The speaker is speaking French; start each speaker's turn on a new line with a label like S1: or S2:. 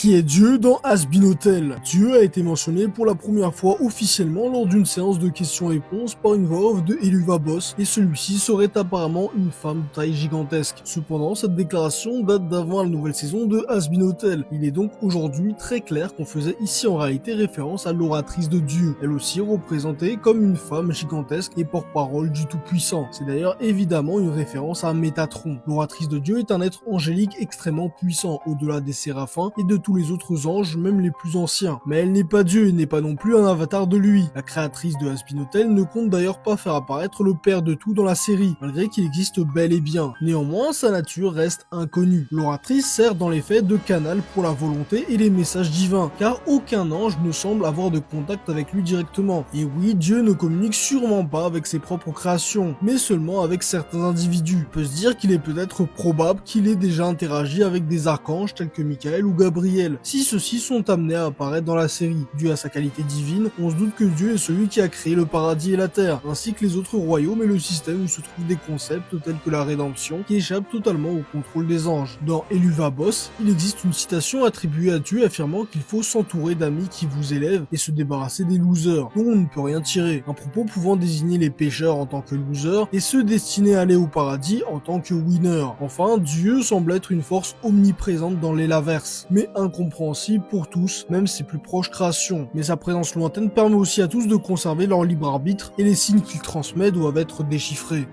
S1: Qui est Dieu dans Has-Been Hotel? Dieu a été mentionné pour la première fois officiellement lors d'une séance de questions-réponses par une voix off de Eluva Boss, et celui-ci serait apparemment une femme de taille gigantesque. Cependant, cette déclaration date d'avant la nouvelle saison de Has-Been Hotel. Il est donc aujourd'hui très clair qu'on faisait ici en réalité référence à l'oratrice de Dieu, elle aussi représentée comme une femme gigantesque et porte-parole du Tout-Puissant. C'est d'ailleurs évidemment une référence à Métatron. L'oratrice de Dieu est un être angélique extrêmement puissant, au-delà des séraphins et de tous les autres anges, même les plus anciens. Mais elle n'est pas Dieu et n'est pas non plus un avatar de lui. La créatrice de Has-Been Hotel ne compte d'ailleurs pas faire apparaître le père de tout dans la série, malgré qu'il existe bel et bien. Néanmoins, sa nature reste inconnue. L'oratrice sert dans les faits de canal pour la volonté et les messages divins, car aucun ange ne semble avoir de contact avec lui directement. Et oui, Dieu ne communique sûrement pas avec ses propres créations, mais seulement avec certains individus. On peut se dire qu'il est peut-être probable qu'il ait déjà interagi avec des archanges tels que Michael ou Gabriel, si ceux-ci sont amenés à apparaître dans la série. Dû à sa qualité divine, on se doute que Dieu est celui qui a créé le paradis et la terre, ainsi que les autres royaumes et le système où se trouvent des concepts tels que la rédemption, qui échappent totalement au contrôle des anges. Dans Eluva Boss, il existe une citation attribuée à Dieu affirmant qu'il faut s'entourer d'amis qui vous élèvent et se débarrasser des losers, dont on ne peut rien tirer, un propos pouvant désigner les pécheurs en tant que losers et ceux destinés à aller au paradis en tant que winners. Enfin, Dieu semble être une force omniprésente dans l'Elaverse, mais incompréhensible pour tous, même ses plus proches créations. Mais sa présence lointaine permet aussi à tous de conserver leur libre arbitre et les signes qu'il transmet doivent être déchiffrés.